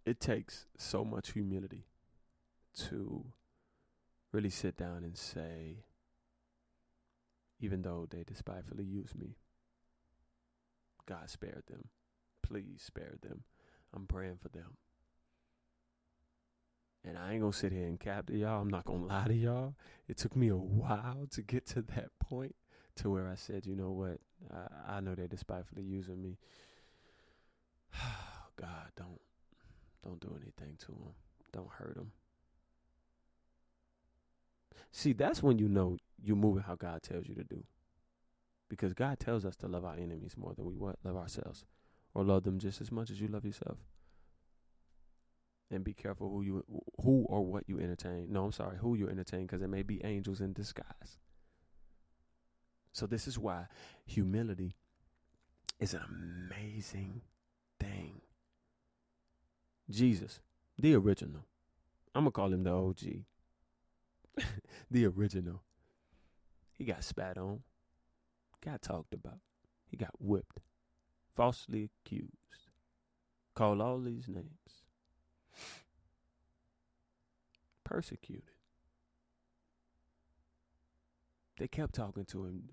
It takes so much humility to really sit down and say, even though they despitefully use me, God spared them. Please spare them. I'm praying for them. And I ain't gonna sit here and cap to y'all. I'm not gonna lie to y'all. It took me a while to get to that point to where I said, you know what? I know they're despitefully using me. God, don't do anything to them. Don't hurt them. See, that's when you know you're moving how God tells you to do. Because God tells us to love our enemies more than we love ourselves. Or love them just as much as you love yourself. And be careful who or what you entertain. No, I'm sorry, who you entertain, because it may be angels in disguise. So this is why humility is an amazing thing. Jesus, the original. I'm going to call him the OG. The original. He got spat on. Got talked about. He got whipped. Falsely accused. Called all these names. Persecuted. They kept talking to him.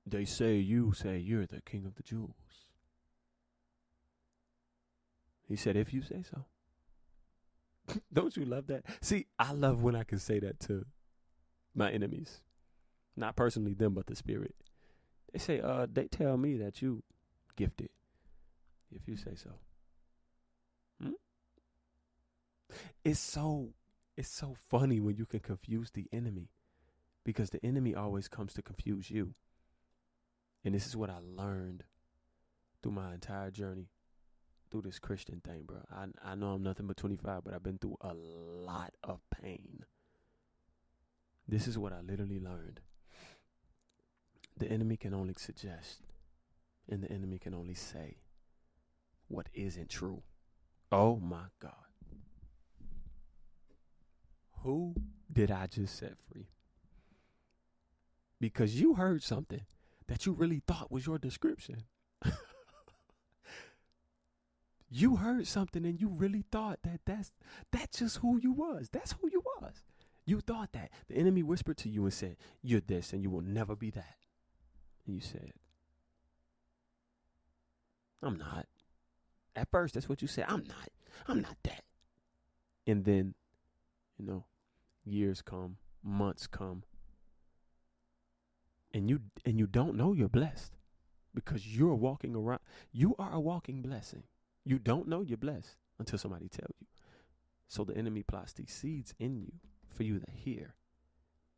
They say you're the king of the Jews. He said, if you say so. Don't you love that? See, I love when I can say that to my enemies. Not personally them, but the spirit. They say, they tell me that you gifted. If you say so. It's so funny when you can confuse the enemy, because the enemy always comes to confuse you. And this is what I learned through my entire journey through this Christian thing, bro. I know I'm nothing but 25, but I've been through a lot of pain. This is what I literally learned. The enemy can only suggest, and the enemy can only say what isn't true. Oh my God. Who did I just set free? Because you heard something that you really thought was your description. You heard something and you really thought that's just who you was. That's who you was. You thought that. The enemy whispered to you and said, you're this and you will never be that. And you said, I'm not. At first, that's what you said. I'm not that. And then, years come, months come, and you don't know you're blessed, because you're walking around. You are a walking blessing. You don't know you're blessed until somebody tells you. So the enemy plots these seeds in you for you to hear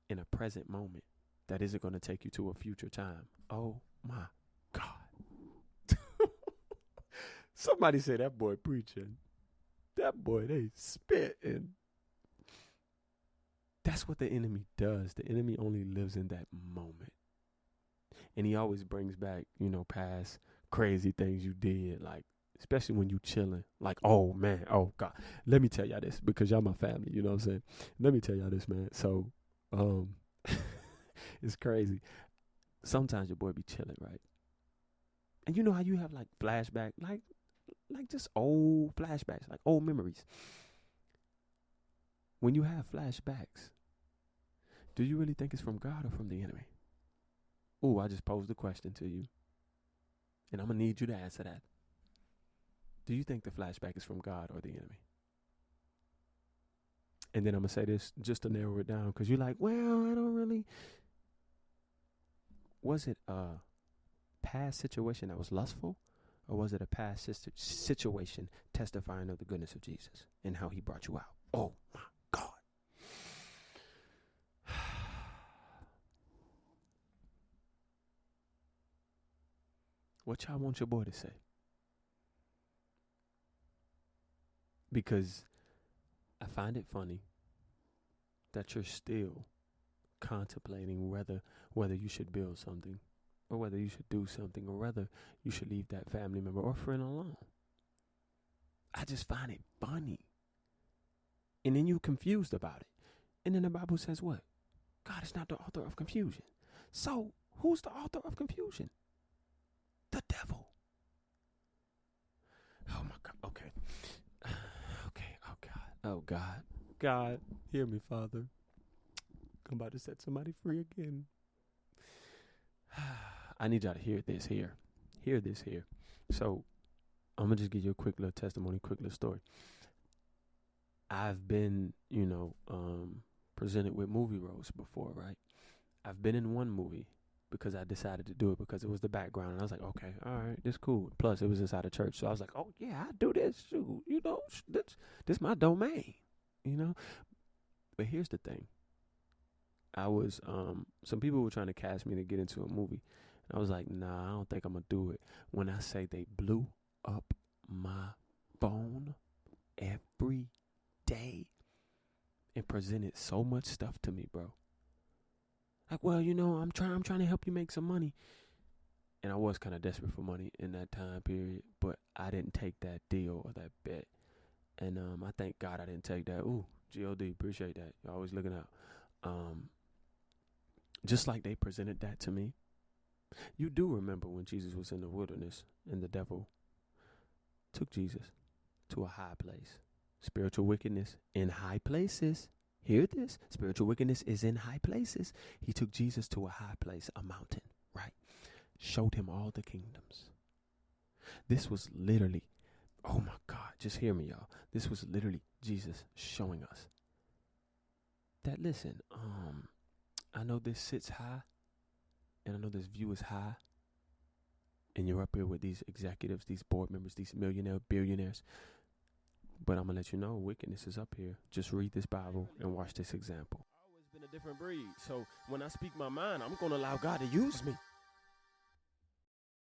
in a present moment that isn't going to take you to a future time. Oh my God. Somebody say that boy preaching. That boy, they spitting. That's what the enemy does. The enemy only lives in that moment. And he always brings back, past crazy things you did, like, especially when you chilling. Like, oh, man, oh, God. Let me tell y'all this, because y'all my family, you know what I'm saying? Let me tell y'all this, man. So, it's crazy. Sometimes your boy be chilling, right? And you know how you have, like, flashback, like just old flashbacks, like old memories. When you have flashbacks, do you really think it's from God or from the enemy? Ooh, I just posed the question to you. And I'm going to need you to answer that. Do you think the flashback is from God or the enemy? And then I'm going to say this just to narrow it down, because you're like, well, I don't really. Was it a past situation that was lustful? Or was it a past situation testifying of the goodness of Jesus and how he brought you out? Oh, my God. What y'all want your boy to say? Because I find it funny that you're still contemplating whether you should build something, or whether you should do something, or whether you should leave that family member or friend alone. I just find it funny. And then you're confused about it. And then the Bible says what? God is not the author of confusion. So who's the author of confusion? The devil. Oh my God. Okay. Oh, God. God, hear me, Father. I'm about to set somebody free again. I need y'all to hear this here. Hear this here. So, I'm going to just give you a quick little testimony, quick little story. I've been, presented with movie roles before, right? I've been in one movie because I decided to do it because it was the background. And I was like, okay, all right, this cool. Plus, it was inside a church. So I was like, oh, yeah, I do this. Shoot, this my domain, But here's the thing. I was, some people were trying to cast me to get into a movie. And I was like, nah, I don't think I'm going to do it. When I say they blew up my phone every day and presented so much stuff to me, bro. Like, well, I'm trying to help you make some money. And I was kind of desperate for money in that time period, but I didn't take that deal or that bet. And I thank God I didn't take that. Ooh, G-O-D, appreciate that. You're always looking out. Just like they presented that to me. You do remember when Jesus was in the wilderness and the devil took Jesus to a high place. Spiritual wickedness in high places. Hear this. Spiritual wickedness is in high places. He took Jesus to a high place, a mountain, right? Showed him all the kingdoms. This was literally, oh my God, just hear me, y'all. This was literally Jesus showing us that, listen, I know this sits high and I know this view is high. And you're up here with these executives, these board members, these millionaire, billionaires. But I'm going to let you know, wickedness is up here. Just read this Bible and watch this example. I've always been a different breed. So when I speak my mind, I'm going to allow God to use me.